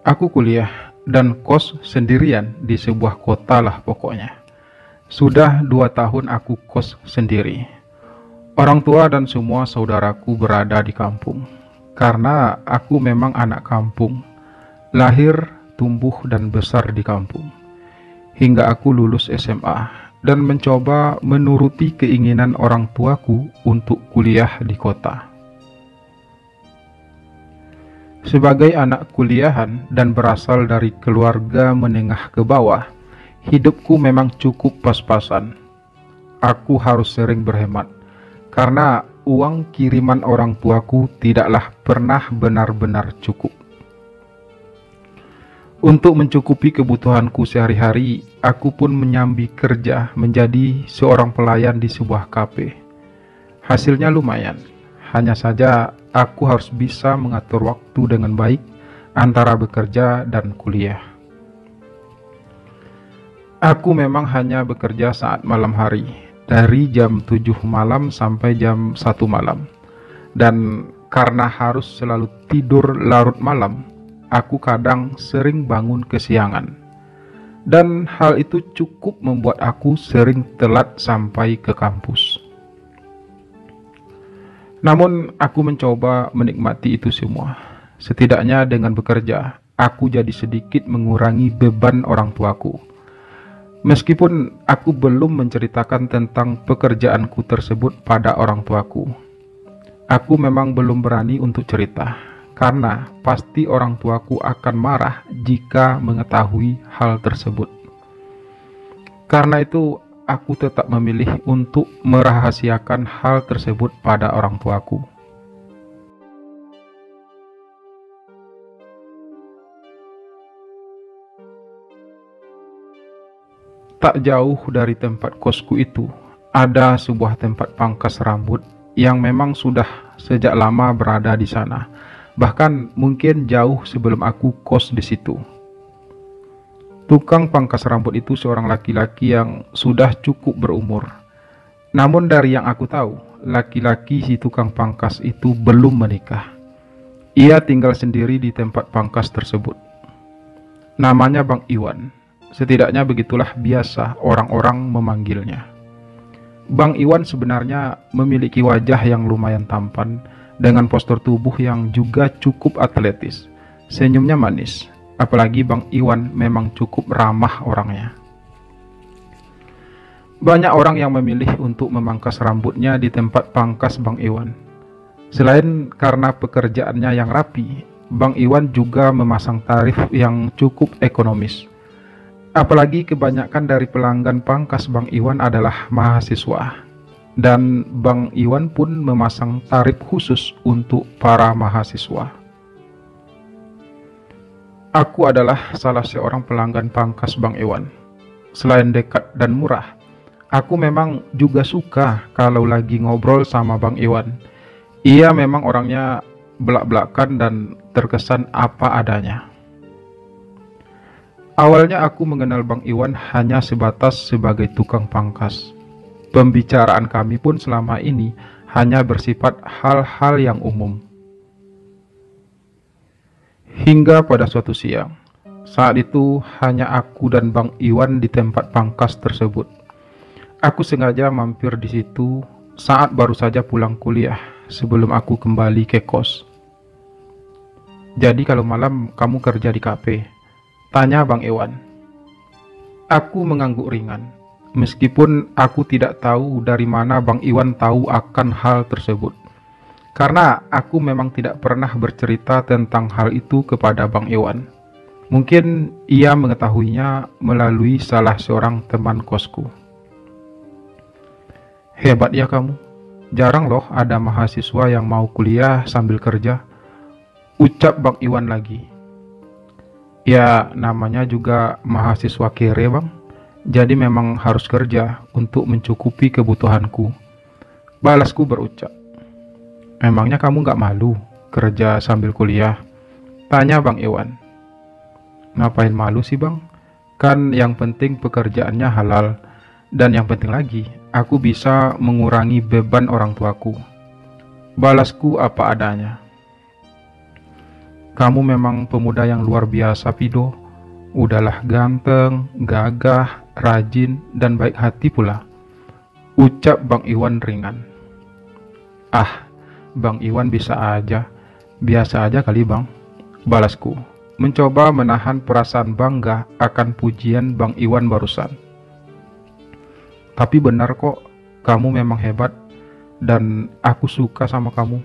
Aku kuliah dan kos sendirian di sebuah kota lah pokoknya. Sudah 2 tahun aku kos sendiri. Orang tua dan semua saudaraku berada di kampung. Karena aku memang anak kampung, lahir, tumbuh dan besar di kampung. Hingga aku lulus SMA dan mencoba menuruti keinginan orang tuaku untuk kuliah di kota. Sebagai anak kuliahan dan berasal dari keluarga menengah ke bawah, hidupku memang cukup pas-pasan. Aku harus sering berhemat, karena uang kiriman orang tuaku tidaklah pernah benar-benar cukup. Untuk mencukupi kebutuhanku sehari-hari, aku pun menyambi kerja menjadi seorang pelayan di sebuah kafe. Hasilnya lumayan, hanya saja aku harus bisa mengatur waktu dengan baik antara bekerja dan kuliah. Aku memang hanya bekerja saat malam hari, dari jam 7 malam sampai jam 1 malam. Dan karena harus selalu tidur larut malam, aku kadang sering bangun kesiangan. Dan hal itu cukup membuat aku sering telat sampai ke kampus. Namun aku mencoba menikmati itu semua. Setidaknya dengan bekerja, aku jadi sedikit mengurangi beban orang tuaku. Meskipun aku belum menceritakan tentang pekerjaanku tersebut pada orang tuaku. Aku memang belum berani untuk cerita, karena pasti orang tuaku akan marah jika mengetahui hal tersebut. Karena itu, aku tetap memilih untuk merahasiakan hal tersebut pada orang tuaku. Tak jauh dari tempat kosku itu, ada sebuah tempat pangkas rambut yang memang sudah sejak lama berada di sana. Bahkan mungkin jauh sebelum aku kos di situ. Tukang pangkas rambut itu seorang laki-laki yang sudah cukup berumur. Namun dari yang aku tahu, laki-laki si tukang pangkas itu belum menikah. Ia tinggal sendiri di tempat pangkas tersebut. Namanya Bang Iwan. Setidaknya begitulah biasa orang-orang memanggilnya. Bang Iwan sebenarnya memiliki wajah yang lumayan tampan, dengan postur tubuh yang juga cukup atletis. Senyumnya manis. Apalagi Bang Iwan memang cukup ramah orangnya. Banyak orang yang memilih untuk memangkas rambutnya di tempat pangkas Bang Iwan. Selain karena pekerjaannya yang rapi, Bang Iwan juga memasang tarif yang cukup ekonomis. Apalagi kebanyakan dari pelanggan pangkas Bang Iwan adalah mahasiswa. Dan Bang Iwan pun memasang tarif khusus untuk para mahasiswa. Aku adalah salah seorang pelanggan pangkas Bang Iwan. Selain dekat dan murah, aku memang juga suka kalau lagi ngobrol sama Bang Iwan. Ia memang orangnya belak-belakan dan terkesan apa adanya. Awalnya aku mengenal Bang Iwan hanya sebatas sebagai tukang pangkas. Pembicaraan kami pun selama ini hanya bersifat hal-hal yang umum. Hingga pada suatu siang, saat itu hanya aku dan Bang Iwan di tempat pangkas tersebut. Aku sengaja mampir di situ saat baru saja pulang kuliah sebelum aku kembali ke kos. "Jadi kalau malam kamu kerja di kafe?" tanya Bang Iwan. Aku mengangguk ringan, meskipun aku tidak tahu dari mana Bang Iwan tahu akan hal tersebut. Karena aku memang tidak pernah bercerita tentang hal itu kepada Bang Iwan. Mungkin ia mengetahuinya melalui salah seorang teman kosku. "Hebat ya kamu. Jarang loh ada mahasiswa yang mau kuliah sambil kerja," ucap Bang Iwan lagi. "Ya, namanya juga mahasiswa kere bang. Jadi memang harus kerja untuk mencukupi kebutuhanku," balasku berucap. "Emangnya kamu gak malu kerja sambil kuliah?" tanya Bang Iwan. "Ngapain malu sih bang? Kan yang penting pekerjaannya halal. Dan yang penting lagi, aku bisa mengurangi beban orang tuaku," balasku apa adanya. Kamu memang pemuda yang luar biasa, Pido. Udahlah ganteng, gagah, rajin, dan baik hati pula, ucap Bang Iwan ringan. Ah, Bang Iwan bisa aja. Biasa aja kali, Bang, balasku, mencoba menahan perasaan bangga akan pujian Bang Iwan barusan. Tapi benar kok, kamu memang hebat, dan aku suka sama kamu,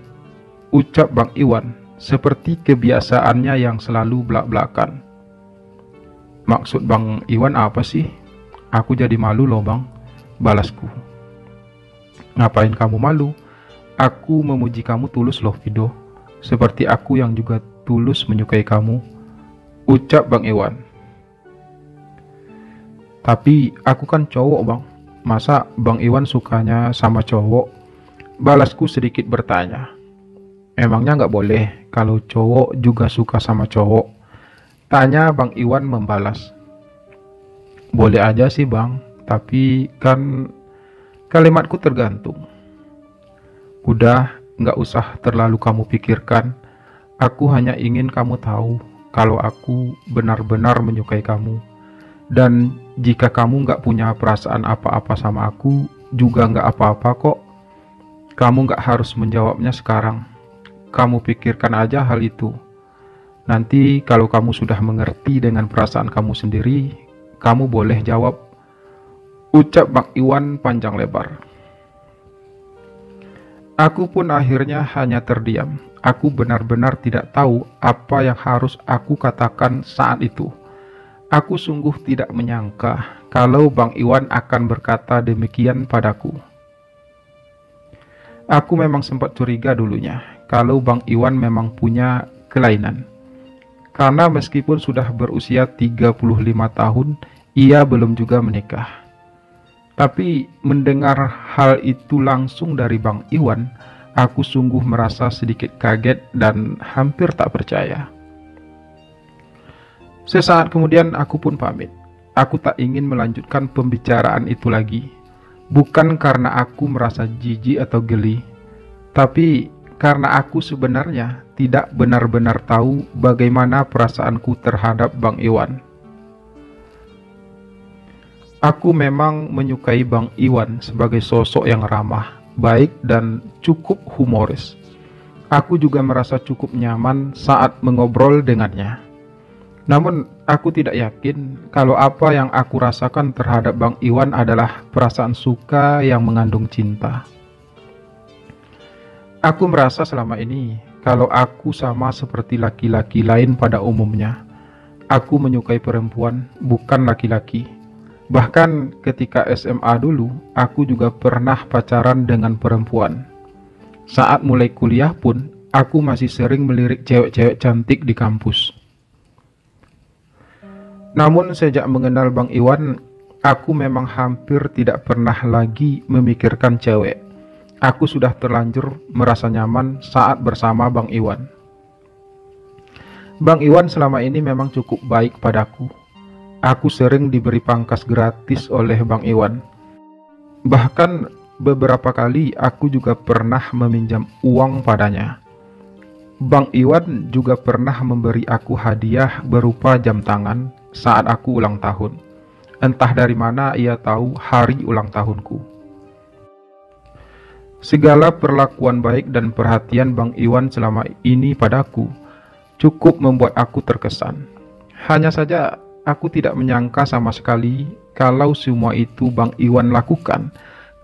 ucap Bang Iwan seperti kebiasaannya yang selalu belak-belakan. Maksud Bang Iwan apa sih? Aku jadi malu loh, Bang, balasku. Ngapain kamu malu? Aku memuji kamu tulus loh, Pido. Seperti aku yang juga tulus menyukai kamu, ucap Bang Iwan. Tapi aku kan cowok, Bang. Masa Bang Iwan sukanya sama cowok? Balasku sedikit bertanya. Emangnya nggak boleh kalau cowok juga suka sama cowok? Tanya Bang Iwan membalas. Boleh aja sih, Bang, tapi kan kalimatku tergantung. Udah, nggak usah terlalu kamu pikirkan. Aku hanya ingin kamu tahu kalau aku benar-benar menyukai kamu. Dan jika kamu nggak punya perasaan apa-apa sama aku, juga nggak apa-apa kok. Kamu nggak harus menjawabnya sekarang. Kamu pikirkan aja hal itu. Nanti kalau kamu sudah mengerti dengan perasaan kamu sendiri, kamu boleh jawab, ucap Bang Iwan panjang lebar. Aku pun akhirnya hanya terdiam. Aku benar-benar tidak tahu apa yang harus aku katakan saat itu. Aku sungguh tidak menyangka kalau Bang Iwan akan berkata demikian padaku. Aku memang sempat curiga dulunya kalau Bang Iwan memang punya kelainan. Karena meskipun sudah berusia 35 tahun, ia belum juga menikah. Tapi mendengar hal itu langsung dari Bang Iwan, aku sungguh merasa sedikit kaget dan hampir tak percaya. Sesaat kemudian aku pun pamit. Aku tak ingin melanjutkan pembicaraan itu lagi. Bukan karena aku merasa jijik atau geli, tapi karena aku sebenarnya tidak benar-benar tahu bagaimana perasaanku terhadap Bang Iwan. Aku memang menyukai Bang Iwan sebagai sosok yang ramah, baik, dan cukup humoris. Aku juga merasa cukup nyaman saat mengobrol dengannya. Namun, aku tidak yakin kalau apa yang aku rasakan terhadap Bang Iwan adalah perasaan suka yang mengandung cinta. Aku merasa selama ini kalau aku sama seperti laki-laki lain pada umumnya. Aku menyukai perempuan, bukan laki-laki. Bahkan ketika SMA dulu, aku juga pernah pacaran dengan perempuan. Saat mulai kuliah pun, aku masih sering melirik cewek-cewek cantik di kampus. Namun sejak mengenal Bang Iwan, aku memang hampir tidak pernah lagi memikirkan cewek. Aku sudah terlanjur merasa nyaman saat bersama Bang Iwan. Bang Iwan selama ini memang cukup baik padaku. Aku sering diberi pangkas gratis oleh Bang Iwan. Bahkan beberapa kali aku juga pernah meminjam uang padanya. Bang Iwan juga pernah memberi aku hadiah berupa jam tangan saat aku ulang tahun. Entah dari mana ia tahu hari ulang tahunku. Segala perlakuan baik dan perhatian Bang Iwan selama ini padaku cukup membuat aku terkesan. Hanya saja aku tidak menyangka sama sekali kalau semua itu Bang Iwan lakukan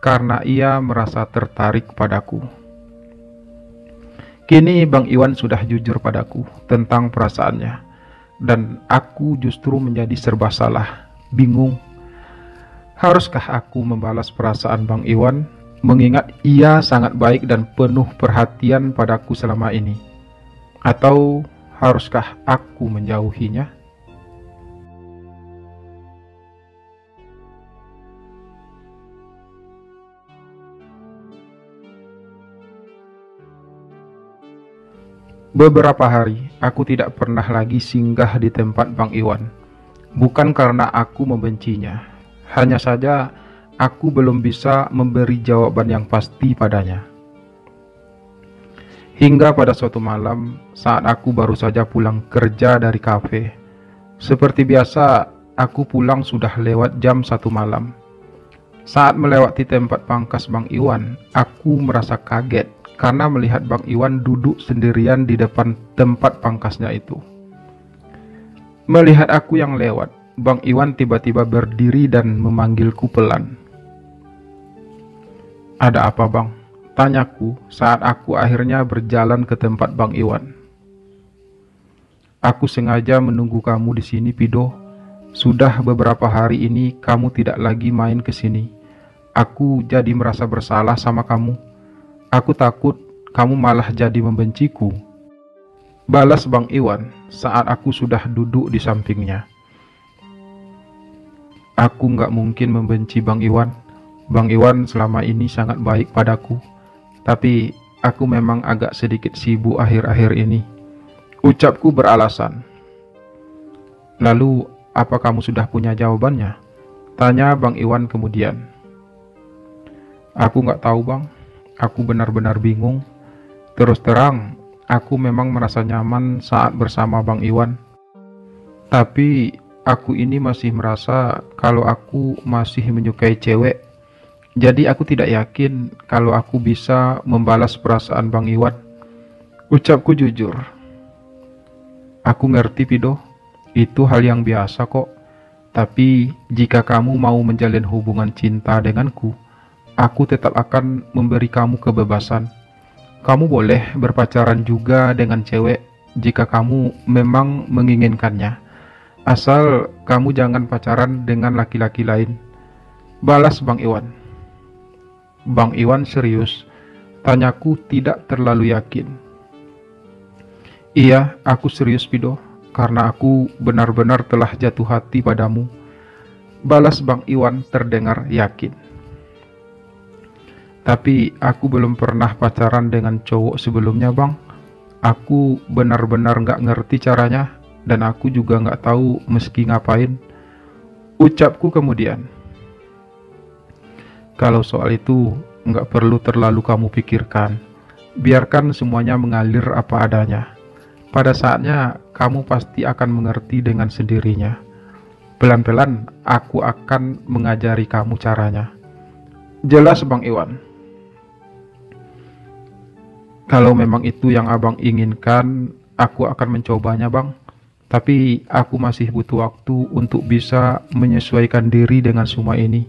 karena ia merasa tertarik padaku. Kini Bang Iwan sudah jujur padaku tentang perasaannya. Dan aku justru menjadi serba salah, bingung. Haruskah aku membalas perasaan Bang Iwan, mengingat ia sangat baik dan penuh perhatian padaku selama ini? Atau haruskah aku menjauhinya? Beberapa hari, aku tidak pernah lagi singgah di tempat Bang Iwan. Bukan karena aku membencinya, hanya saja aku belum bisa memberi jawaban yang pasti padanya. Hingga pada suatu malam, saat aku baru saja pulang kerja dari kafe. Seperti biasa, aku pulang sudah lewat jam 1 malam. Saat melewati tempat pangkas Bang Iwan, aku merasa kaget karena melihat Bang Iwan duduk sendirian di depan tempat pangkasnya itu. Melihat aku yang lewat, Bang Iwan tiba-tiba berdiri dan memanggilku pelan. "Ada apa, Bang?" tanyaku saat aku akhirnya berjalan ke tempat Bang Iwan. "Aku sengaja menunggu kamu di sini, Pido. Sudah beberapa hari ini kamu tidak lagi main ke sini. Aku jadi merasa bersalah sama kamu. Aku takut kamu malah jadi membenciku," balas Bang Iwan saat aku sudah duduk di sampingnya. Aku nggak mungkin membenci Bang Iwan. Bang Iwan selama ini sangat baik padaku. Tapi aku memang agak sedikit sibuk akhir-akhir ini, ucapku beralasan. "Lalu, apa kamu sudah punya jawabannya?" tanya Bang Iwan kemudian. "Aku nggak tahu, Bang. Aku benar-benar bingung. Terus terang, aku memang merasa nyaman saat bersama Bang Iwan. Tapi aku ini masih merasa kalau aku masih menyukai cewek. Jadi aku tidak yakin kalau aku bisa membalas perasaan Bang Iwan," ucapku jujur. "Aku ngerti, Pido. Itu hal yang biasa kok. Tapi jika kamu mau menjalin hubungan cinta denganku, aku tetap akan memberi kamu kebebasan. Kamu boleh berpacaran juga dengan cewek jika kamu memang menginginkannya. Asal kamu jangan pacaran dengan laki-laki lain," balas Bang Iwan. "Bang Iwan serius?" tanyaku tidak terlalu yakin. "Iya, aku serius, Pido, karena aku benar-benar telah jatuh hati padamu," balas Bang Iwan terdengar yakin. "Tapi aku belum pernah pacaran dengan cowok sebelumnya, Bang. Aku benar-benar nggak ngerti caranya, dan aku juga nggak tahu meski ngapain," ucapku kemudian. "Kalau soal itu, nggak perlu terlalu kamu pikirkan. Biarkan semuanya mengalir apa adanya. Pada saatnya, kamu pasti akan mengerti dengan sendirinya. Pelan-pelan, aku akan mengajari kamu caranya," jelas Bang Iwan. "Kalau memang itu yang abang inginkan, aku akan mencobanya, Bang. Tapi aku masih butuh waktu untuk bisa menyesuaikan diri dengan semua ini.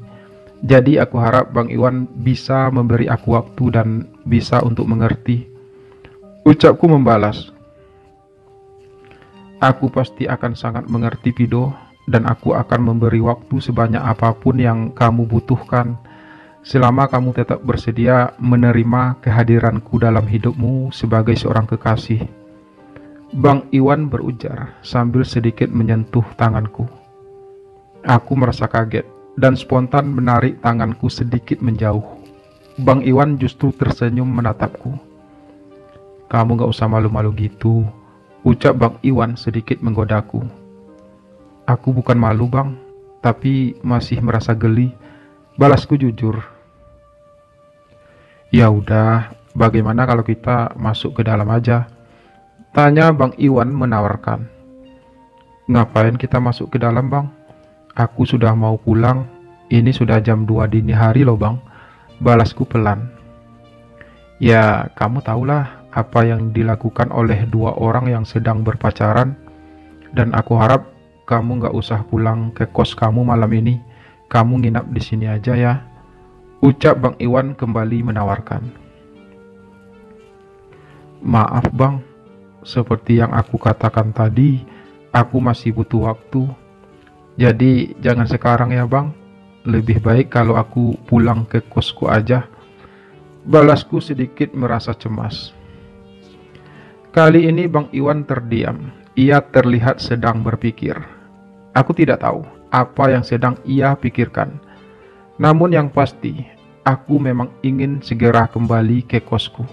Jadi aku harap Bang Iwan bisa memberi aku waktu dan bisa untuk mengerti," ucapku membalas. "Aku pasti akan sangat mengerti, Pido, dan aku akan memberi waktu sebanyak apapun yang kamu butuhkan, selama kamu tetap bersedia menerima kehadiranku dalam hidupmu sebagai seorang kekasih," Bang Iwan berujar sambil sedikit menyentuh tanganku. Aku merasa kaget dan spontan menarik tanganku sedikit menjauh. Bang Iwan justru tersenyum menatapku. "Kamu gak usah malu-malu gitu," ucap Bang Iwan sedikit menggodaku. "Aku bukan malu, Bang, tapi masih merasa geli," balasku jujur. "Ya udah, bagaimana kalau kita masuk ke dalam aja?" tanya Bang Iwan menawarkan. "Ngapain kita masuk ke dalam, Bang? Aku sudah mau pulang. Ini sudah jam 2 dini hari loh, Bang," balasku pelan. "Ya, kamu tahulah apa yang dilakukan oleh dua orang yang sedang berpacaran. Dan aku harap kamu gak usah pulang ke kos kamu malam ini. Kamu nginap di sini aja ya," ucap Bang Iwan kembali menawarkan. "Maaf, Bang. Seperti yang aku katakan tadi, aku masih butuh waktu. Jadi jangan sekarang ya, Bang. Lebih baik kalau aku pulang ke kosku aja," balasku sedikit merasa cemas. Kali ini Bang Iwan terdiam. Ia terlihat sedang berpikir. Aku tidak tahu apa yang sedang ia pikirkan. Namun yang pasti, aku memang ingin segera kembali ke kosku.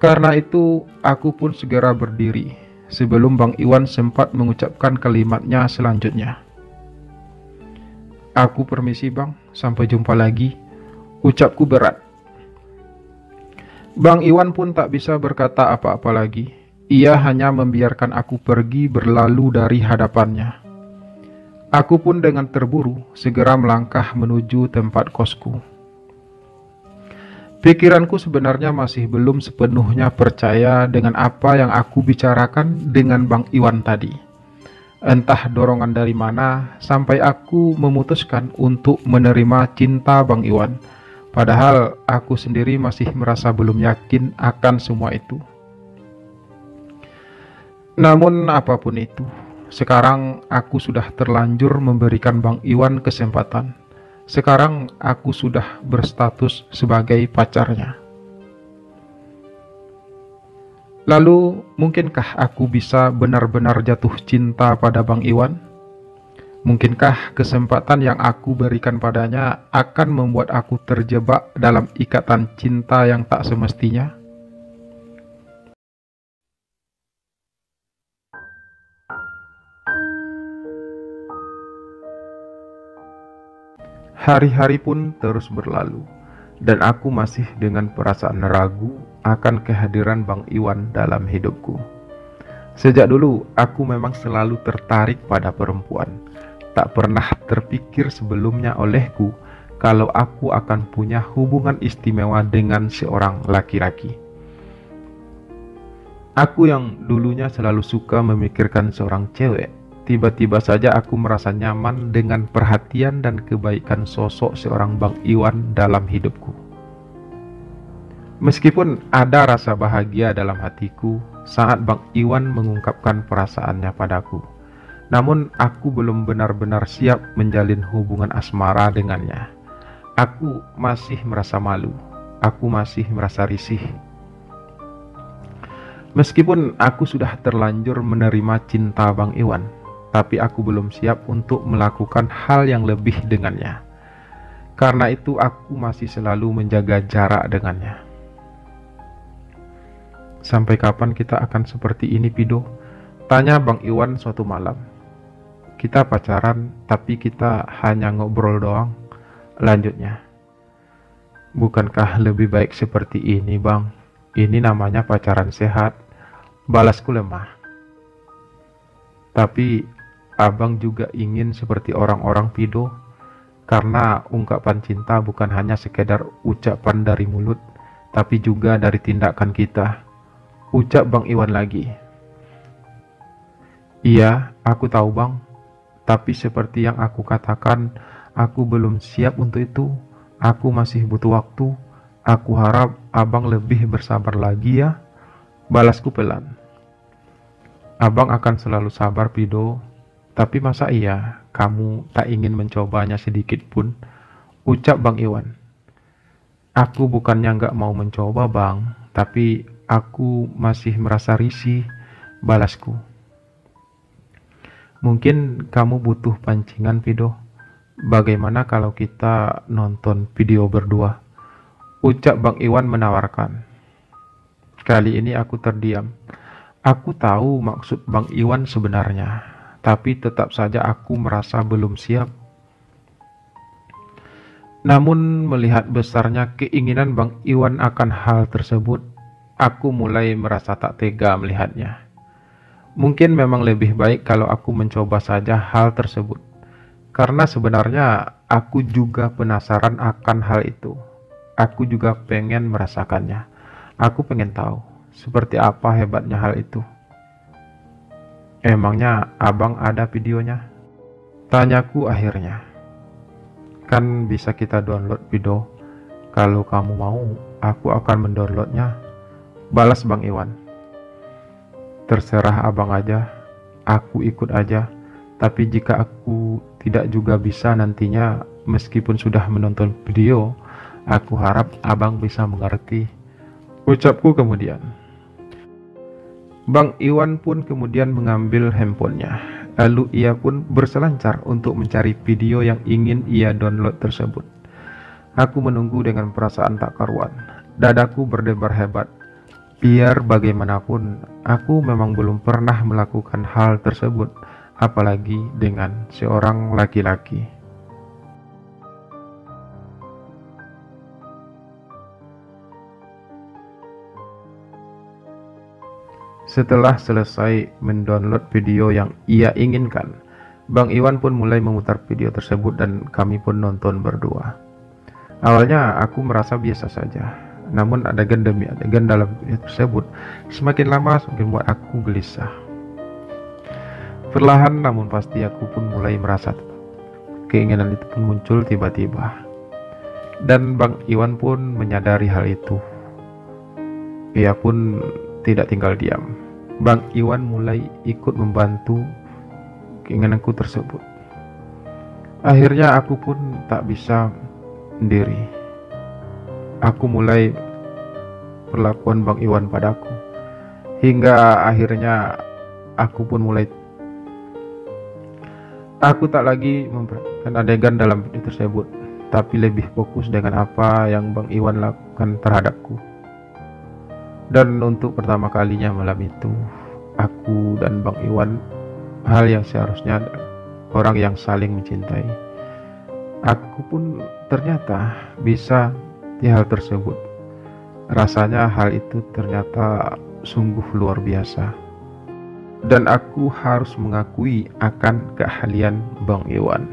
Karena itu, aku pun segera berdiri sebelum Bang Iwan sempat mengucapkan kalimatnya selanjutnya. "Aku permisi, Bang. Sampai jumpa lagi," ucapku berat. Bang Iwan pun tak bisa berkata apa-apa lagi. Ia hanya membiarkan aku pergi berlalu dari hadapannya. Aku pun dengan terburu segera melangkah menuju tempat kosku. Pikiranku sebenarnya masih belum sepenuhnya percaya dengan apa yang aku bicarakan dengan Bang Iwan tadi. Entah dorongan dari mana sampai aku memutuskan untuk menerima cinta Bang Iwan. Padahal aku sendiri masih merasa belum yakin akan semua itu. Namun apapun itu, sekarang aku sudah terlanjur memberikan Bang Iwan kesempatan. Sekarang aku sudah berstatus sebagai pacarnya. Lalu, mungkinkah aku bisa benar-benar jatuh cinta pada Bang Iwan? Mungkinkah kesempatan yang aku berikan padanya akan membuat aku terjebak dalam ikatan cinta yang tak semestinya? Hari-hari pun terus berlalu, dan aku masih dengan perasaan ragu akan kehadiran Bang Iwan dalam hidupku. Sejak dulu, aku memang selalu tertarik pada perempuan. Tak pernah terpikir sebelumnya olehku kalau aku akan punya hubungan istimewa dengan seorang laki-laki. Aku yang dulunya selalu suka memikirkan seorang cewek, tiba-tiba saja aku merasa nyaman dengan perhatian dan kebaikan sosok seorang Bang Iwan dalam hidupku. Meskipun ada rasa bahagia dalam hatiku saat Bang Iwan mengungkapkan perasaannya padaku, namun aku belum benar-benar siap menjalin hubungan asmara dengannya. Aku masih merasa malu, aku masih merasa risih. Meskipun aku sudah terlanjur menerima cinta Bang Iwan, tapi aku belum siap untuk melakukan hal yang lebih dengannya. Karena itu aku masih selalu menjaga jarak dengannya. Sampai kapan kita akan seperti ini, Pido? Tanya Bang Iwan suatu malam. Kita pacaran, tapi kita hanya ngobrol doang. Lanjutnya, bukankah lebih baik seperti ini, Bang? Ini namanya pacaran sehat. Balasku lemah. Tapi abang juga ingin seperti orang-orang, Pido. Karena ungkapan cinta bukan hanya sekedar ucapan dari mulut, tapi juga dari tindakan kita. Ucap Bang Iwan lagi. Iya, aku tahu Bang. Tapi seperti yang aku katakan, aku belum siap untuk itu. Aku masih butuh waktu. Aku harap abang lebih bersabar lagi ya. Balasku pelan. Abang akan selalu sabar, Pido. Tapi masa iya kamu tak ingin mencobanya sedikit pun? Ucap Bang Iwan. Aku bukannya nggak mau mencoba, Bang. Tapi aku masih merasa risih. Balasku. Mungkin kamu butuh pancingan, Pido. Bagaimana kalau kita nonton video berdua? Ucap Bang Iwan menawarkan. Kali ini aku terdiam. Aku tahu maksud Bang Iwan sebenarnya, tapi tetap saja aku merasa belum siap. Namun melihat besarnya keinginan Bang Iwan akan hal tersebut, aku mulai merasa tak tega melihatnya. Mungkin memang lebih baik kalau aku mencoba saja hal tersebut. Karena sebenarnya aku juga penasaran akan hal itu. Aku juga pengen merasakannya. Aku pengen tahu seperti apa hebatnya hal itu. Emangnya abang ada videonya? Tanyaku akhirnya. Kan bisa kita download video. Kalau kamu mau, aku akan mendownloadnya. Balas Bang Iwan. Terserah abang aja. Aku ikut aja. Tapi jika aku tidak juga bisa nantinya, meskipun sudah menonton video, aku harap abang bisa mengerti. Ucapku kemudian. Bang Iwan pun kemudian mengambil handphonenya. Lalu ia pun berselancar untuk mencari video yang ingin ia download tersebut. Aku menunggu dengan perasaan tak karuan. Dadaku berdebar hebat. Biar bagaimanapun, aku memang belum pernah melakukan hal tersebut, apalagi dengan seorang laki-laki. Setelah selesai mendownload video yang ia inginkan, Bang Iwan pun mulai memutar video tersebut dan kami pun nonton berdua. Awalnya aku merasa biasa saja, namun adegan demi adegan dalam video tersebut semakin lama semakin membuat aku gelisah. Perlahan namun pasti aku pun mulai merasa keinginan itu pun muncul tiba-tiba. Dan Bang Iwan pun menyadari hal itu. Ia pun tidak tinggal diam. Bang Iwan mulai ikut membantu keinginanku tersebut. Akhirnya aku pun tak bisa sendiri. Aku mulai perlakuan Bang Iwan padaku. Hingga akhirnya aku pun mulai tak lagi memperhatikan adegan dalam video tersebut, tapi lebih fokus dengan apa yang Bang Iwan lakukan terhadapku. Dan untuk pertama kalinya malam itu, aku dan Bang Iwan, hal yang seharusnya orang yang saling mencintai, aku pun ternyata bisa di hal tersebut. Rasanya hal itu ternyata sungguh luar biasa. Dan aku harus mengakui akan keahlian Bang Iwan.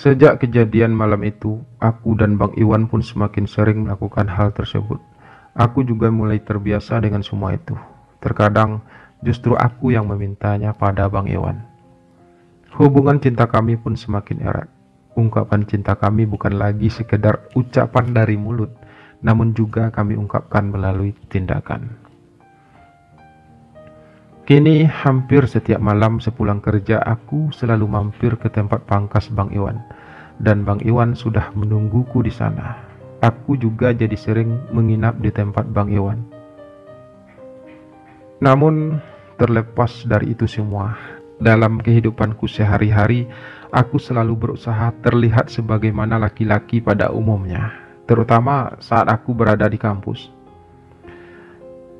Sejak kejadian malam itu, aku dan Bang Iwan pun semakin sering melakukan hal tersebut. Aku juga mulai terbiasa dengan semua itu. Terkadang justru aku yang memintanya pada Bang Iwan. Hubungan cinta kami pun semakin erat. Ungkapan cinta kami bukan lagi sekedar ucapan dari mulut, namun juga kami ungkapkan melalui tindakan. Kini hampir setiap malam sepulang kerja aku selalu mampir ke tempat pangkas Bang Iwan, dan Bang Iwan sudah menungguku di sana. Aku juga jadi sering menginap di tempat Bang Iwan. Namun terlepas dari itu semua, dalam kehidupanku sehari-hari, aku selalu berusaha terlihat sebagaimana laki-laki pada umumnya, terutama saat aku berada di kampus.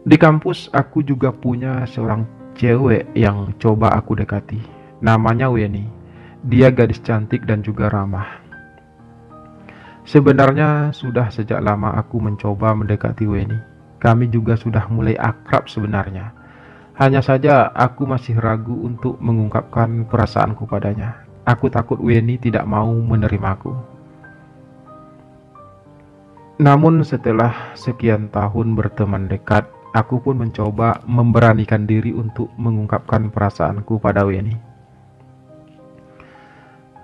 Di kampus, aku juga punya seorang cewek yang coba aku dekati. Namanya Weni. Dia gadis cantik dan juga ramah. Sebenarnya sudah sejak lama aku mencoba mendekati Weni. Kami juga sudah mulai akrab sebenarnya. Hanya saja aku masih ragu untuk mengungkapkan perasaanku padanya. Aku takut Weni tidak mau menerimaku. Namun setelah sekian tahun berteman dekat, aku pun mencoba memberanikan diri untuk mengungkapkan perasaanku pada Weni.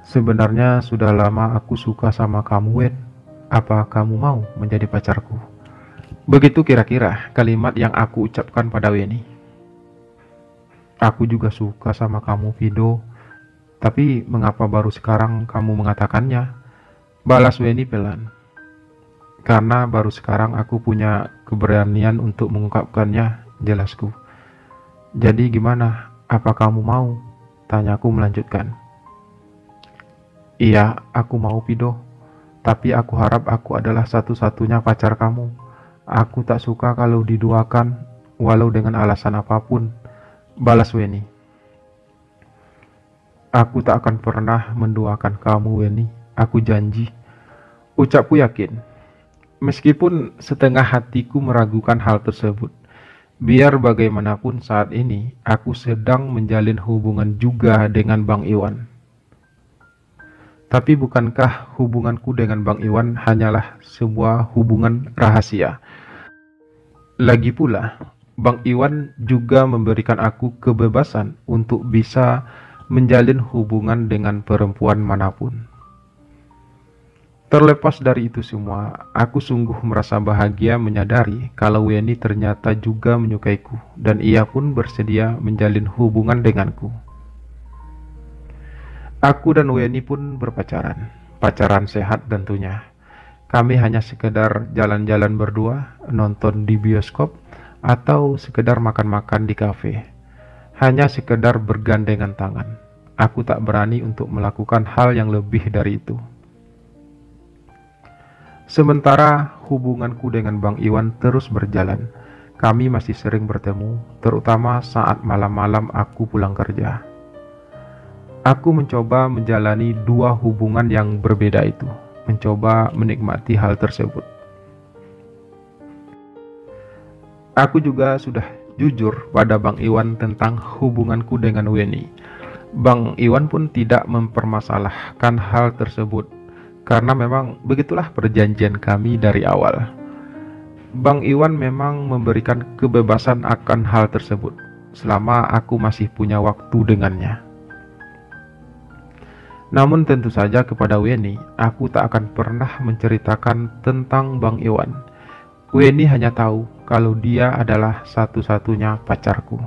Sebenarnya sudah lama aku suka sama kamu, Wen. Apa kamu mau menjadi pacarku? Begitu kira-kira kalimat yang aku ucapkan pada Weni. Aku juga suka sama kamu, Vido. Tapi mengapa baru sekarang kamu mengatakannya? Balas Weni pelan. Karena baru sekarang aku punya keberanian untuk mengungkapkannya, jelasku. Jadi gimana? Apa kamu mau? Tanyaku melanjutkan. Iya, aku mau, Vido. Tapi aku harap aku adalah satu-satunya pacar kamu. Aku tak suka kalau diduakan, walau dengan alasan apapun. Balas Weni. Aku tak akan pernah menduakan kamu, Weni. Aku janji. Ucapku yakin. Meskipun setengah hatiku meragukan hal tersebut. Biar bagaimanapun saat ini, aku sedang menjalin hubungan juga dengan Bang Iwan. Tapi bukankah hubunganku dengan Bang Iwan hanyalah sebuah hubungan rahasia? Lagi pula, Bang Iwan juga memberikan aku kebebasan untuk bisa menjalin hubungan dengan perempuan manapun. Terlepas dari itu semua, aku sungguh merasa bahagia menyadari kalau Weni ternyata juga menyukaiku dan ia pun bersedia menjalin hubungan denganku. Aku dan Weni pun berpacaran, pacaran sehat tentunya. Kami hanya sekedar jalan-jalan berdua, nonton di bioskop, atau sekedar makan-makan di kafe. Hanya sekedar bergandengan tangan. Aku tak berani untuk melakukan hal yang lebih dari itu. Sementara hubunganku dengan Bang Iwan terus berjalan. Kami masih sering bertemu, terutama saat malam-malam aku pulang kerja. Aku mencoba menjalani dua hubungan yang berbeda itu, mencoba menikmati hal tersebut. Aku juga sudah jujur pada Bang Iwan tentang hubunganku dengan Weni. Bang Iwan pun tidak mempermasalahkan hal tersebut, karena memang begitulah perjanjian kami dari awal. Bang Iwan memang memberikan kebebasan akan hal tersebut, selama aku masih punya waktu dengannya. Namun tentu saja kepada Weni, aku tak akan pernah menceritakan tentang Bang Iwan. Weni hanya tahu kalau dia adalah satu-satunya pacarku.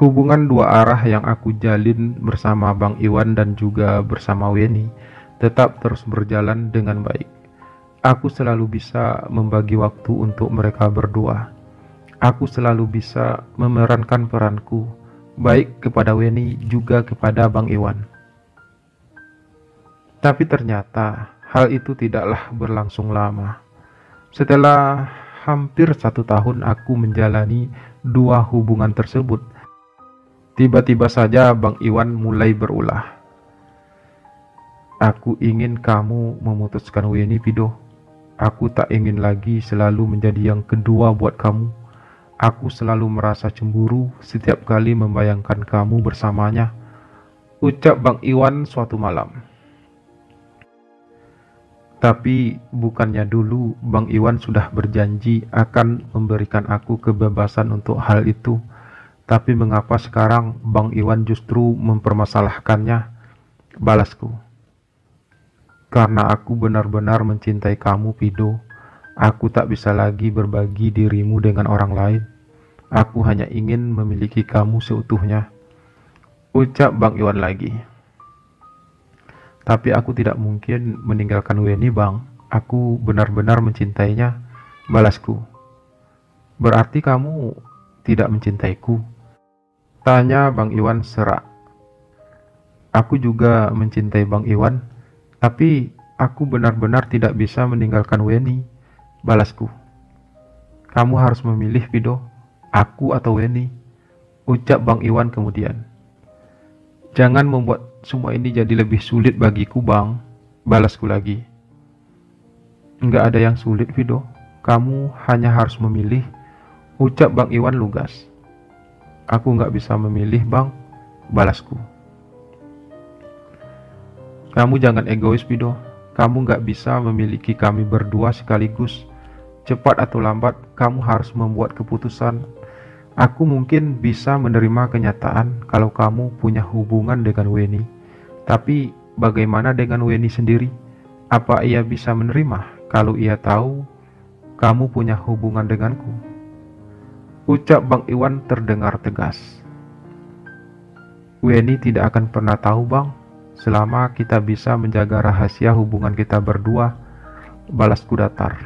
Hubungan dua arah yang aku jalin bersama Bang Iwan dan juga bersama Weni tetap terus berjalan dengan baik. Aku selalu bisa membagi waktu untuk mereka berdua. Aku selalu bisa memerankan peranku, baik kepada Weni juga kepada Bang Iwan. Tapi ternyata hal itu tidaklah berlangsung lama. Setelah hampir 1 tahun aku menjalani dua hubungan tersebut, tiba-tiba saja Bang Iwan mulai berulah. Aku ingin kamu memutuskan Weni, Pido. Aku tak ingin lagi selalu menjadi yang kedua buat kamu. Aku selalu merasa cemburu setiap kali membayangkan kamu bersamanya, ucap Bang Iwan suatu malam. Tapi bukannya dulu Bang Iwan sudah berjanji akan memberikan aku kebebasan untuk hal itu. Tapi mengapa sekarang Bang Iwan justru mempermasalahkannya? Balasku. Karena aku benar-benar mencintai kamu, Pido. Aku tak bisa lagi berbagi dirimu dengan orang lain. Aku hanya ingin memiliki kamu seutuhnya, ucap Bang Iwan lagi. Tapi aku tidak mungkin meninggalkan Weni, Bang. Aku benar-benar mencintainya, balasku. Berarti kamu tidak mencintaiku? Tanya Bang Iwan serak. Aku juga mencintai Bang Iwan, tapi aku benar-benar tidak bisa meninggalkan Weni, balasku. Kamu harus memilih, Pido, aku atau Weni, ucap Bang Iwan kemudian. Jangan membuat semua ini jadi lebih sulit bagiku, Bang, balasku lagi. Enggak ada yang sulit, Pido. Kamu hanya harus memilih, ucap Bang Iwan lugas. Aku enggak bisa memilih, Bang, balasku. Kamu jangan egois, Pido. Kamu gak bisa memiliki kami berdua sekaligus. Cepat atau lambat, kamu harus membuat keputusan. Aku mungkin bisa menerima kenyataan kalau kamu punya hubungan dengan Weni. Tapi bagaimana dengan Weni sendiri? Apa ia bisa menerima kalau ia tahu kamu punya hubungan denganku? Ucap Bang Iwan terdengar tegas. Weni tidak akan pernah tahu, Bang, selama kita bisa menjaga rahasia hubungan kita berdua, balasku datar.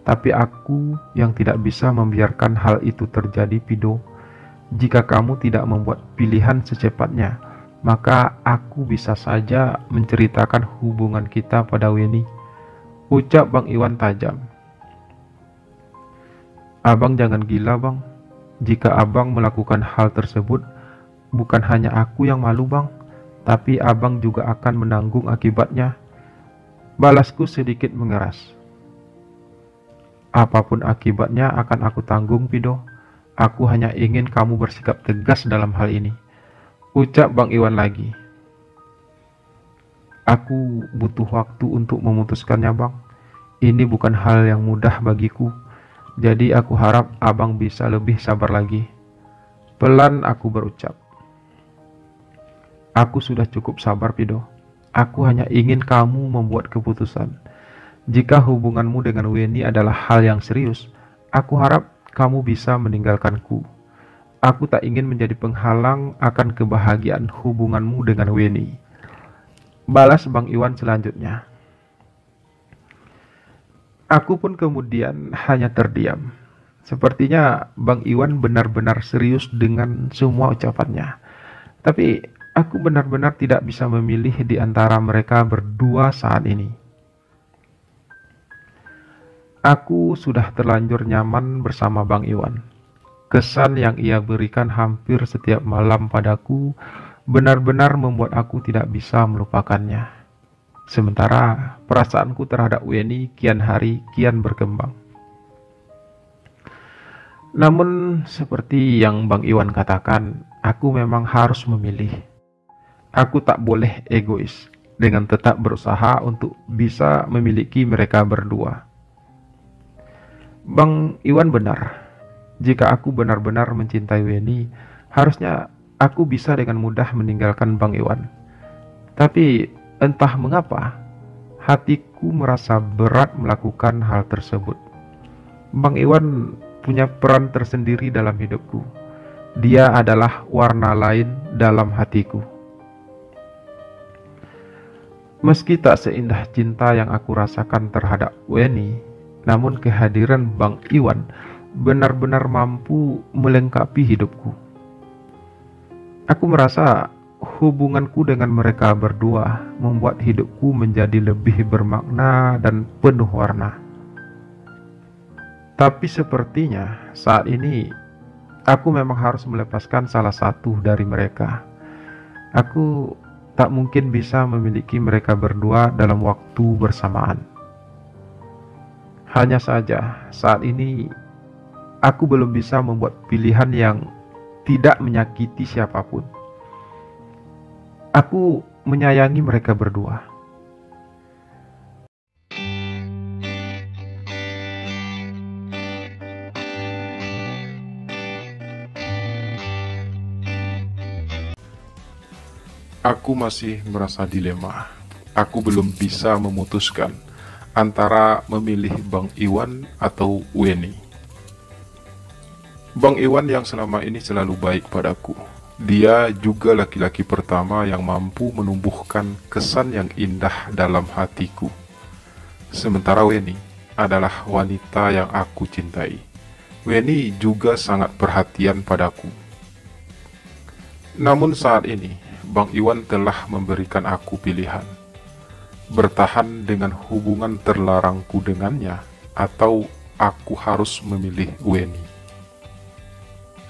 Tapi aku yang tidak bisa membiarkan hal itu terjadi, Pido. Jika kamu tidak membuat pilihan secepatnya, maka aku bisa saja menceritakan hubungan kita pada Weni, ucap Bang Iwan tajam. Abang jangan gila, Bang. Jika abang melakukan hal tersebut, bukan hanya aku yang malu, Bang, tapi abang juga akan menanggung akibatnya, balasku sedikit mengeras. Apapun akibatnya akan aku tanggung, Pido. Aku hanya ingin kamu bersikap tegas dalam hal ini, ucap Bang Iwan lagi. Aku butuh waktu untuk memutuskannya, Bang. Ini bukan hal yang mudah bagiku, jadi aku harap abang bisa lebih sabar lagi. Pelan aku berucap. Aku sudah cukup sabar, Pido. Aku hanya ingin kamu membuat keputusan. Jika hubunganmu dengan Weni adalah hal yang serius, aku harap kamu bisa meninggalkanku. Aku tak ingin menjadi penghalang akan kebahagiaan hubunganmu dengan Weni, balas Bang Iwan selanjutnya. Aku pun kemudian hanya terdiam. Sepertinya Bang Iwan benar-benar serius dengan semua ucapannya. Tapi aku benar-benar tidak bisa memilih di antara mereka berdua saat ini. Aku sudah terlanjur nyaman bersama Bang Iwan. Kesan yang ia berikan hampir setiap malam padaku benar-benar membuat aku tidak bisa melupakannya. Sementara perasaanku terhadap Weni kian hari kian berkembang. Namun seperti yang Bang Iwan katakan, aku memang harus memilih. Aku tak boleh egois dengan tetap berusaha untuk bisa memiliki mereka berdua. Bang Iwan benar. Jika aku benar-benar mencintai Weni, harusnya aku bisa dengan mudah meninggalkan Bang Iwan. Tapi entah mengapa, hatiku merasa berat melakukan hal tersebut. Bang Iwan punya peran tersendiri dalam hidupku. Dia adalah warna lain dalam hatiku. Meski tak seindah cinta yang aku rasakan terhadap Weni, namun kehadiran Bang Iwan benar-benar mampu melengkapi hidupku. Aku merasa hubunganku dengan mereka berdua membuat hidupku menjadi lebih bermakna dan penuh warna. Tapi sepertinya saat ini aku memang harus melepaskan salah satu dari mereka. Aku tak mungkin bisa memiliki mereka berdua dalam waktu bersamaan. Hanya saja saat ini aku belum bisa membuat pilihan yang tidak menyakiti siapapun. Aku menyayangi mereka berdua. Aku masih merasa dilema. Aku belum bisa memutuskan antara memilih Bang Iwan atau Weni. Bang Iwan yang selama ini selalu baik padaku. Dia juga laki-laki pertama yang mampu menumbuhkan kesan yang indah dalam hatiku. Sementara Weni adalah wanita yang aku cintai. Weni juga sangat perhatian padaku. Namun saat ini, Bang Iwan telah memberikan aku pilihan. Bertahan dengan hubungan terlarangku dengannya, atau aku harus memilih Weni.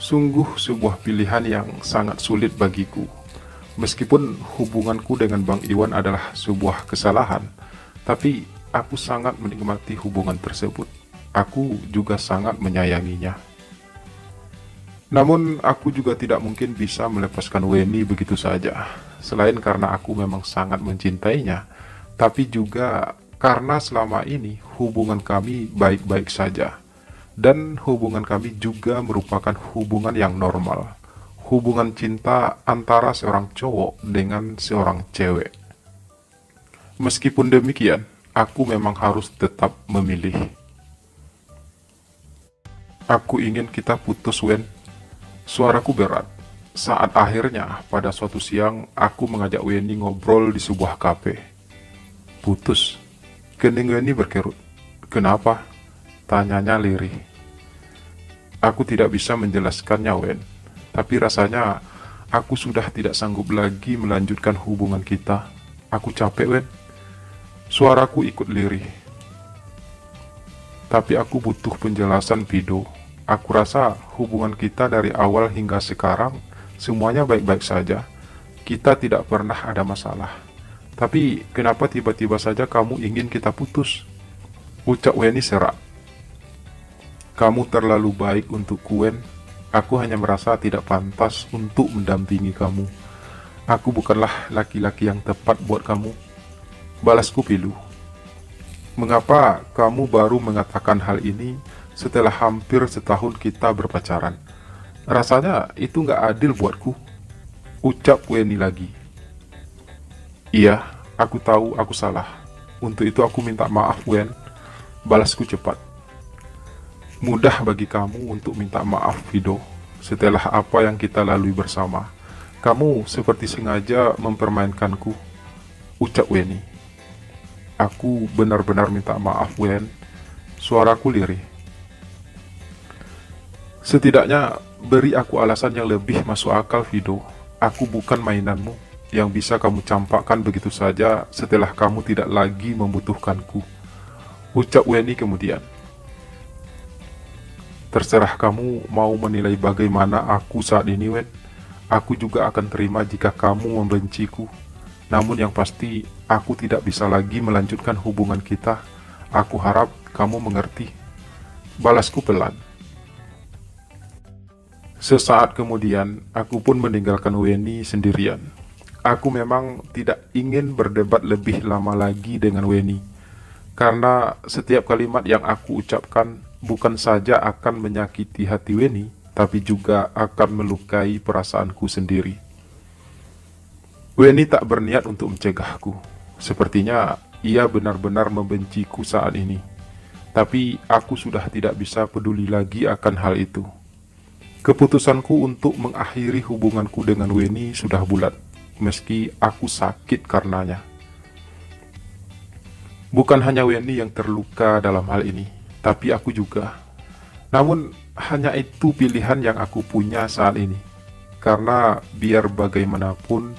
Sungguh sebuah pilihan yang sangat sulit bagiku. Meskipun hubunganku dengan Bang Iwan adalah sebuah kesalahan, tapi aku sangat menikmati hubungan tersebut. Aku juga sangat menyayanginya. Namun aku juga tidak mungkin bisa melepaskan Weni begitu saja. Selain karena aku memang sangat mencintainya, tapi juga karena selama ini hubungan kami baik-baik saja. Dan hubungan kami juga merupakan hubungan yang normal. Hubungan cinta antara seorang cowok dengan seorang cewek. Meskipun demikian, aku memang harus tetap memilih. Aku ingin kita putus, Wen. Suaraku berat saat akhirnya pada suatu siang aku mengajak Weni ngobrol di sebuah kafe. Putus? Kening Weni berkerut. Kenapa? Tanyanya lirih. Aku tidak bisa menjelaskannya, Wen. Tapi rasanya aku sudah tidak sanggup lagi melanjutkan hubungan kita. Aku capek, Wen. Suaraku ikut lirih. Tapi aku butuh penjelasan, Vido. Aku rasa hubungan kita dari awal hingga sekarang semuanya baik-baik saja. Kita tidak pernah ada masalah. Tapi kenapa tiba-tiba saja kamu ingin kita putus? Ucap Weni serak. Kamu terlalu baik untuk Wen. Aku hanya merasa tidak pantas untuk mendampingi kamu. Aku bukanlah laki-laki yang tepat buat kamu. Balasku pilu. Mengapa kamu baru mengatakan hal ini setelah hampir setahun kita berpacaran? Rasanya itu nggak adil buatku. Ucap Weni lagi. Iya, aku tahu aku salah. Untuk itu aku minta maaf, Wen. Balasku cepat. Mudah bagi kamu untuk minta maaf, Vido. Setelah apa yang kita lalui bersama, kamu seperti sengaja mempermainkanku. Ucap Weni. Aku benar-benar minta maaf, Wen. Suaraku lirih. Setidaknya beri aku alasan yang lebih masuk akal, Vido. Aku bukan mainanmu yang bisa kamu campakkan begitu saja setelah kamu tidak lagi membutuhkanku. Ucap Weni kemudian. Terserah kamu mau menilai bagaimana aku saat ini, Wen. Aku juga akan terima jika kamu membenciku. Namun yang pasti, aku tidak bisa lagi melanjutkan hubungan kita. Aku harap kamu mengerti. Balasku pelan. Sesaat kemudian, aku pun meninggalkan Weni sendirian. Aku memang tidak ingin berdebat lebih lama lagi dengan Weni, karena setiap kalimat yang aku ucapkan bukan saja akan menyakiti hati Weni, tapi juga akan melukai perasaanku sendiri. Weni tak berniat untuk mencegahku. Sepertinya ia benar-benar membenciku saat ini. Tapi aku sudah tidak bisa peduli lagi akan hal itu. Keputusanku untuk mengakhiri hubunganku dengan Weni sudah bulat, meski aku sakit karenanya. Bukan hanya Weni yang terluka dalam hal ini, tapi aku juga. Namun, hanya itu pilihan yang aku punya saat ini. Karena biar bagaimanapun,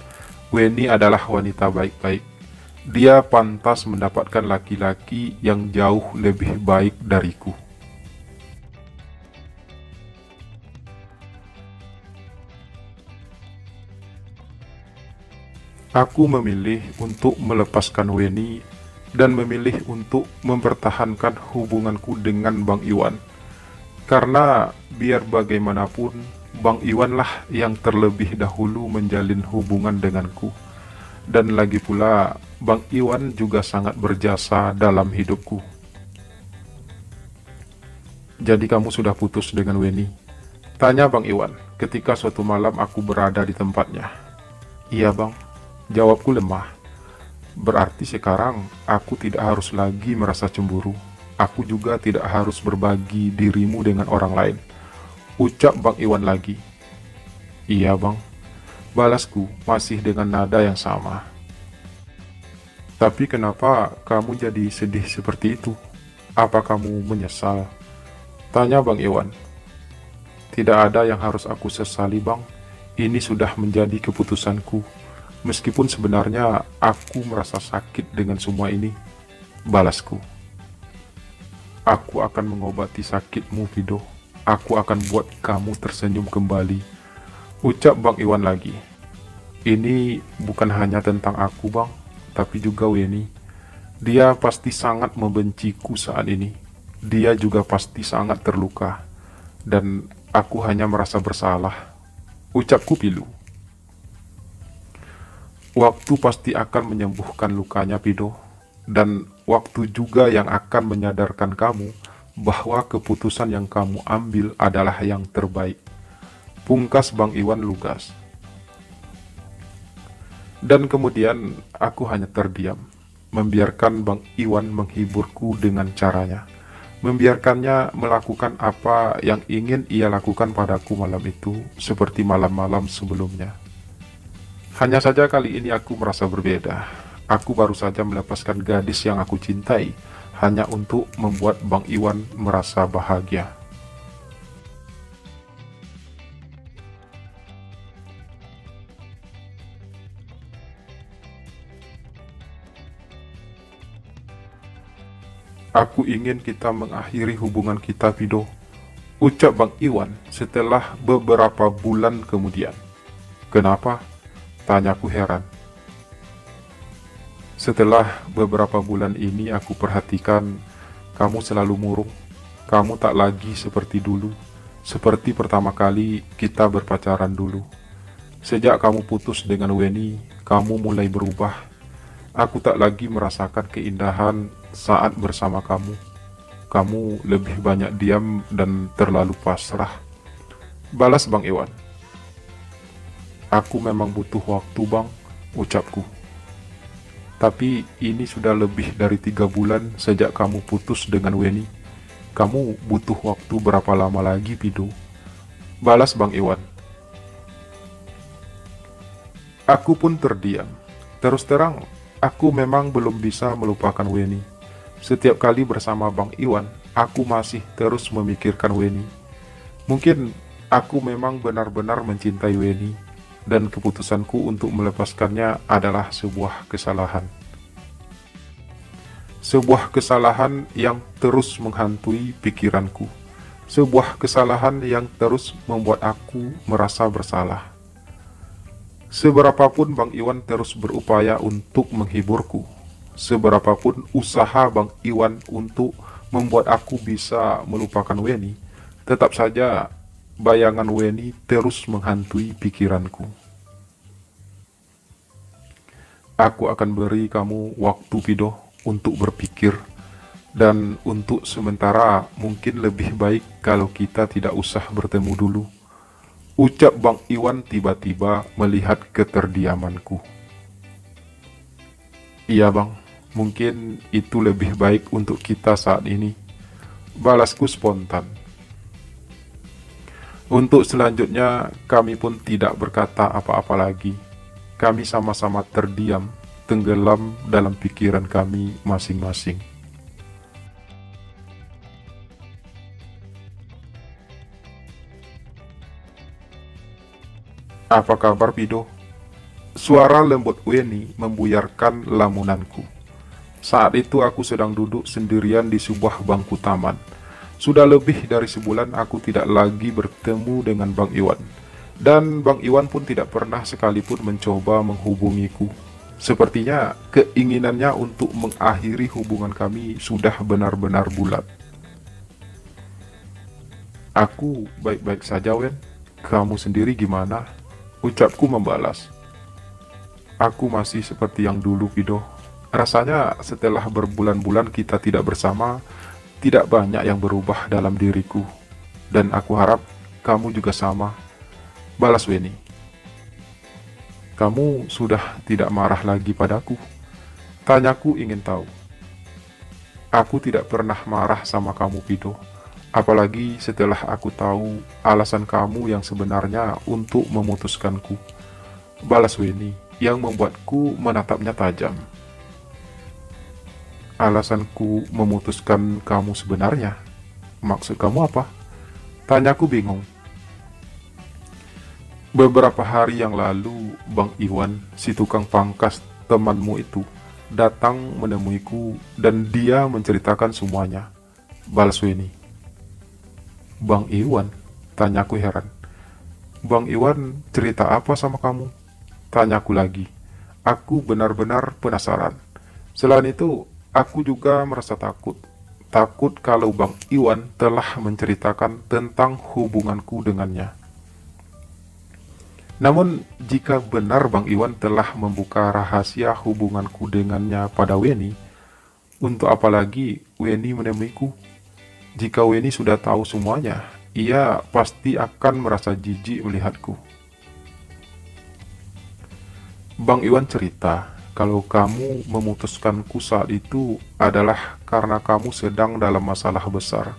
Weni adalah wanita baik-baik. Dia pantas mendapatkan laki-laki yang jauh lebih baik dariku. Aku memilih untuk melepaskan Weni dan memilih untuk mempertahankan hubunganku dengan Bang Iwan. Karena biar bagaimanapun, Bang Iwan lah yang terlebih dahulu menjalin hubungan denganku. Dan lagi pula, Bang Iwan juga sangat berjasa dalam hidupku. Jadi kamu sudah putus dengan Weni? Tanya Bang Iwan ketika suatu malam aku berada di tempatnya. Iya Bang, jawabku lemah. Berarti sekarang aku tidak harus lagi merasa cemburu. Aku juga tidak harus berbagi dirimu dengan orang lain. Ucap Bang Iwan lagi. Iya Bang, balasku masih dengan nada yang sama. Tapi kenapa kamu jadi sedih seperti itu? Apa kamu menyesal? Tanya Bang Iwan. Tidak ada yang harus aku sesali Bang. Ini sudah menjadi keputusanku. Meskipun sebenarnya aku merasa sakit dengan semua ini, balasku. Aku akan mengobati sakitmu, Fido. Aku akan buat kamu tersenyum kembali. Ucap Bang Iwan lagi. Ini bukan hanya tentang aku, Bang, tapi juga Weni. Dia pasti sangat membenciku saat ini. Dia juga pasti sangat terluka. Dan aku hanya merasa bersalah. Ucapku pilu. Waktu pasti akan menyembuhkan lukanya, Pido. Dan waktu juga yang akan menyadarkan kamu bahwa keputusan yang kamu ambil adalah yang terbaik. Pungkas Bang Iwan lugas. Dan kemudian aku hanya terdiam, membiarkan Bang Iwan menghiburku dengan caranya. Membiarkannya melakukan apa yang ingin ia lakukan padaku malam itu, seperti malam-malam sebelumnya. Hanya saja kali ini aku merasa berbeda. Aku baru saja melepaskan gadis yang aku cintai, hanya untuk membuat Bang Iwan merasa bahagia. Aku ingin kita mengakhiri hubungan kita, Fido. Ucap Bang Iwan setelah beberapa bulan kemudian. Kenapa? Tanyaku heran. Setelah beberapa bulan ini aku perhatikan kamu selalu murung. Kamu tak lagi seperti dulu. Seperti pertama kali kita berpacaran dulu. Sejak kamu putus dengan Weni, kamu mulai berubah. Aku tak lagi merasakan keindahan saat bersama kamu. Kamu lebih banyak diam dan terlalu pasrah. Balas Bang Iwan. Aku memang butuh waktu Bang, ucapku. Tapi ini sudah lebih dari 3 bulan sejak kamu putus dengan Weni. Kamu butuh waktu berapa lama lagi, Pido? Balas Bang Iwan. Aku pun terdiam. Terus terang, aku memang belum bisa melupakan Weni. Setiap kali bersama Bang Iwan, aku masih terus memikirkan Weni. Mungkin aku memang benar-benar mencintai Weni, dan keputusanku untuk melepaskannya adalah sebuah kesalahan. Sebuah kesalahan yang terus menghantui pikiranku. sebuah kesalahan yang terus membuat aku merasa bersalah. Seberapapun Bang Iwan terus berupaya untuk menghiburku, seberapapun usaha Bang Iwan untuk membuat aku bisa melupakan Weni, tetap saja bayangan Weni terus menghantui pikiranku. Aku akan beri kamu waktu, Pido, untuk berpikir. Dan untuk sementara mungkin lebih baik kalau kita tidak usah bertemu dulu. Ucap Bang Iwan tiba-tiba melihat keterdiamanku. Iya Bang, mungkin itu lebih baik untuk kita saat ini. Balasku spontan. Untuk selanjutnya kami pun tidak berkata apa-apa lagi. Kami sama-sama terdiam, tenggelam dalam pikiran kami masing-masing. Apa kabar, Pido? Suara lembut Weni membuyarkan lamunanku. Saat itu aku sedang duduk sendirian di sebuah bangku taman. Sudah lebih dari sebulan aku tidak lagi bertemu dengan Bang Iwan. Dan Bang Iwan pun tidak pernah sekalipun mencoba menghubungiku. Sepertinya keinginannya untuk mengakhiri hubungan kami sudah benar-benar bulat. Aku baik-baik saja, Wen. Kamu sendiri gimana? Ucapku membalas. Aku masih seperti yang dulu, Pido. Rasanya setelah berbulan-bulan kita tidak bersama, tidak banyak yang berubah dalam diriku. Dan aku harap kamu juga sama. Balas Weni. Kamu sudah tidak marah lagi padaku? Tanyaku ingin tahu. Aku tidak pernah marah sama kamu, Pido. Apalagi setelah aku tahu alasan kamu yang sebenarnya untuk memutuskanku. Balas Weni yang membuatku menatapnya tajam. Alasanku memutuskan kamu sebenarnya? Maksud kamu apa? Tanyaku bingung. Beberapa hari yang lalu, Bang Iwan, si tukang pangkas temanmu itu, datang menemuiku dan dia menceritakan semuanya. Balas Weni. Bang Iwan? Tanyaku heran. Bang Iwan cerita apa sama kamu? Tanyaku lagi. Aku benar-benar penasaran. Selain itu, aku juga merasa takut. Takut kalau Bang Iwan telah menceritakan tentang hubunganku dengannya. Namun, jika benar Bang Iwan telah membuka rahasia hubunganku dengannya pada Weni, untuk apa lagi Weni menemuiku? Jika Weni sudah tahu semuanya, ia pasti akan merasa jijik melihatku. Bang Iwan cerita kalau kamu memutuskanku saat itu adalah karena kamu sedang dalam masalah besar.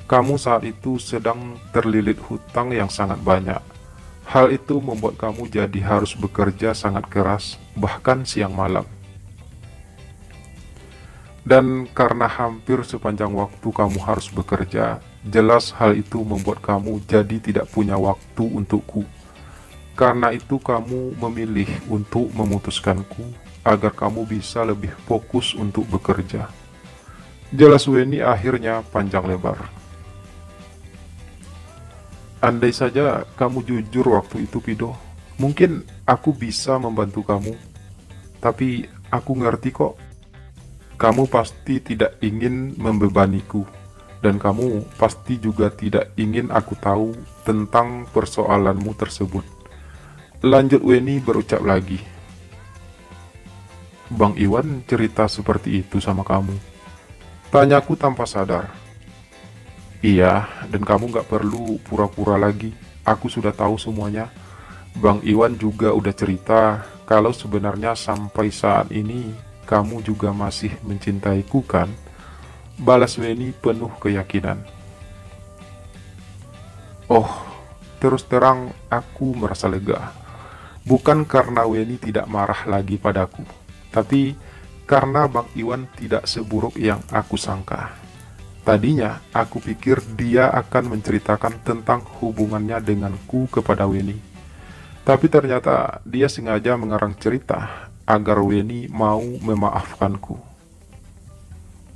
Kamu saat itu sedang terlilit hutang yang sangat banyak. Hal itu membuat kamu jadi harus bekerja sangat keras, bahkan siang malam. Dan karena hampir sepanjang waktu kamu harus bekerja, jelas hal itu membuat kamu jadi tidak punya waktu untukku. Karena itu kamu memilih untuk memutuskanku agar kamu bisa lebih fokus untuk bekerja. Jelas Weni akhirnya panjang lebar. Andai saja kamu jujur waktu itu, Pido, mungkin aku bisa membantu kamu. Tapi aku ngerti kok, kamu pasti tidak ingin membebaniku. Dan kamu pasti juga tidak ingin aku tahu tentang persoalanmu tersebut. Lanjut Weni berucap lagi. Bang Iwan cerita seperti itu sama kamu? Tanyaku tanpa sadar. Iya, dan kamu gak perlu pura-pura lagi. Aku sudah tahu semuanya. Bang Iwan juga udah cerita kalau sebenarnya sampai saat ini kamu juga masih mencintaiku kan? Balas Weni penuh keyakinan. Oh, terus terang aku merasa lega. Bukan karena Weni tidak marah lagi padaku, tapi karena Bang Iwan tidak seburuk yang aku sangka. Tadinya, aku pikir dia akan menceritakan tentang hubungannya denganku kepada Weni. Tapi ternyata dia sengaja mengarang cerita agar Weni mau memaafkanku.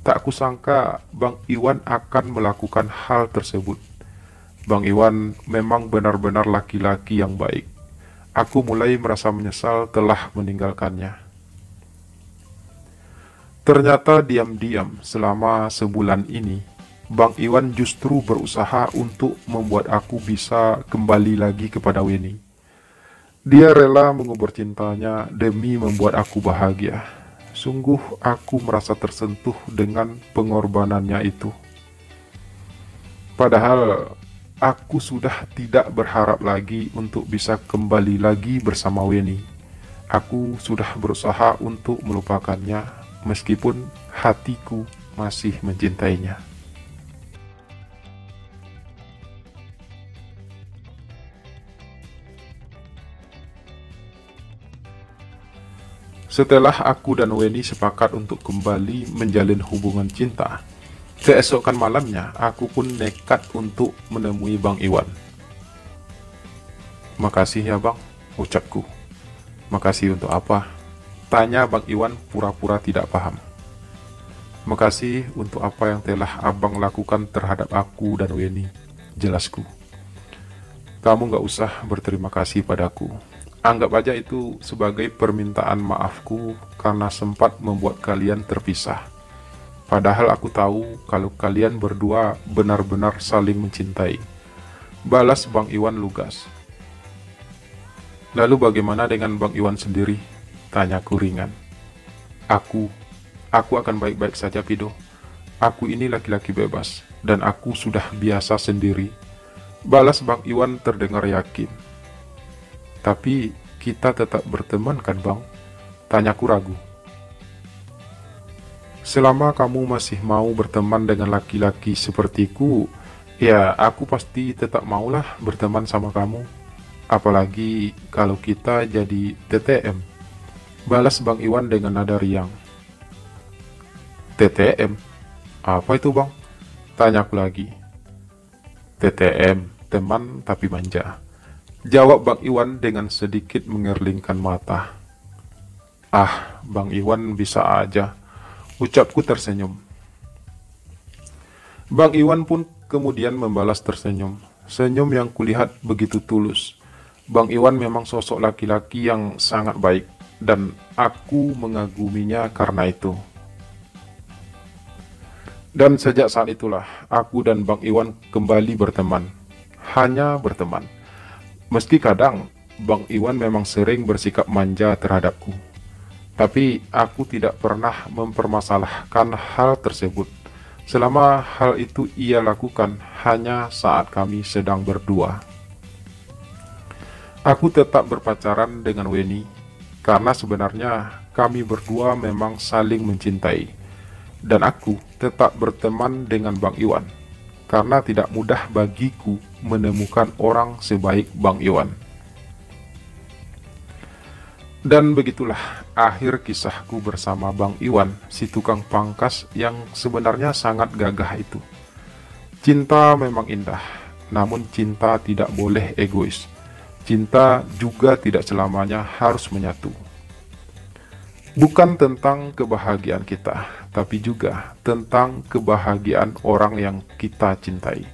Tak kusangka Bang Iwan akan melakukan hal tersebut. Bang Iwan memang benar-benar laki-laki yang baik. Aku mulai merasa menyesal telah meninggalkannya. Ternyata diam-diam selama sebulan ini, Bang Iwan justru berusaha untuk membuat aku bisa kembali lagi kepada Weni. Dia rela mengubur cintanya demi membuat aku bahagia. Sungguh aku merasa tersentuh dengan pengorbanannya itu. Padahal aku sudah tidak berharap lagi untuk bisa kembali lagi bersama Weni. Aku sudah berusaha untuk melupakannya meskipun hatiku masih mencintainya. Setelah aku dan Weni sepakat untuk kembali menjalin hubungan cinta, keesokan malamnya aku pun nekat untuk menemui Bang Iwan. "Makasih ya Bang," ucapku. "Makasih untuk apa?" tanya Bang Iwan pura-pura tidak paham. "Makasih untuk apa yang telah Abang lakukan terhadap aku dan Weni," jelasku. "Kamu gak usah berterima kasih padaku. Anggap aja itu sebagai permintaan maafku karena sempat membuat kalian terpisah. Padahal aku tahu kalau kalian berdua benar-benar saling mencintai," balas Bang Iwan lugas. "Lalu bagaimana dengan Bang Iwan sendiri?" tanyaku ringan. Aku akan baik-baik saja, Pido. Aku ini laki-laki bebas, dan aku sudah biasa sendiri," balas Bang Iwan terdengar yakin. "Tapi kita tetap berteman kan Bang?" tanyaku ragu. "Selama kamu masih mau berteman dengan laki-laki sepertiku, ya aku pasti tetap maulah berteman sama kamu. Apalagi kalau kita jadi TTM," balas Bang Iwan dengan nada riang. "TTM? Apa itu Bang?" tanyaku lagi. "TTM, teman tapi manja," jawab Bang Iwan dengan sedikit mengerlingkan mata. "Ah, Bang Iwan bisa aja," ucapku tersenyum. Bang Iwan pun kemudian membalas tersenyum. Senyum yang kulihat begitu tulus. Bang Iwan memang sosok laki-laki yang sangat baik, dan aku mengaguminya karena itu. Dan sejak saat itulah, aku dan Bang Iwan kembali berteman. Hanya berteman. Meski kadang Bang Iwan memang sering bersikap manja terhadapku, tapi aku tidak pernah mempermasalahkan hal tersebut selama hal itu ia lakukan hanya saat kami sedang berdua. Aku tetap berpacaran dengan Weni karena sebenarnya kami berdua memang saling mencintai, dan aku tetap berteman dengan Bang Iwan karena tidak mudah bagiku menemukan orang sebaik Bang Iwan. Dan begitulah akhir kisahku bersama Bang Iwan, si tukang pangkas yang sebenarnya sangat gagah itu. Cinta memang indah, namun cinta tidak boleh egois. Cinta juga tidak selamanya harus menyatu. Bukan tentang kebahagiaan kita, tapi juga tentang kebahagiaan orang yang kita cintai.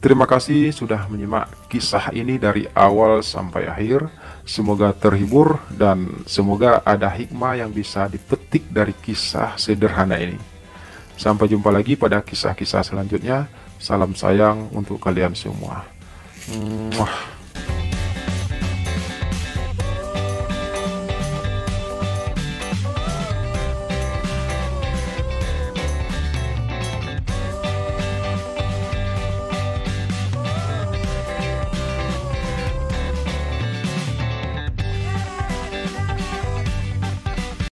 Terima kasih sudah menyimak kisah ini dari awal sampai akhir. Semoga terhibur dan semoga ada hikmah yang bisa dipetik dari kisah sederhana ini. Sampai jumpa lagi pada kisah-kisah selanjutnya. Salam sayang untuk kalian semua. Muah.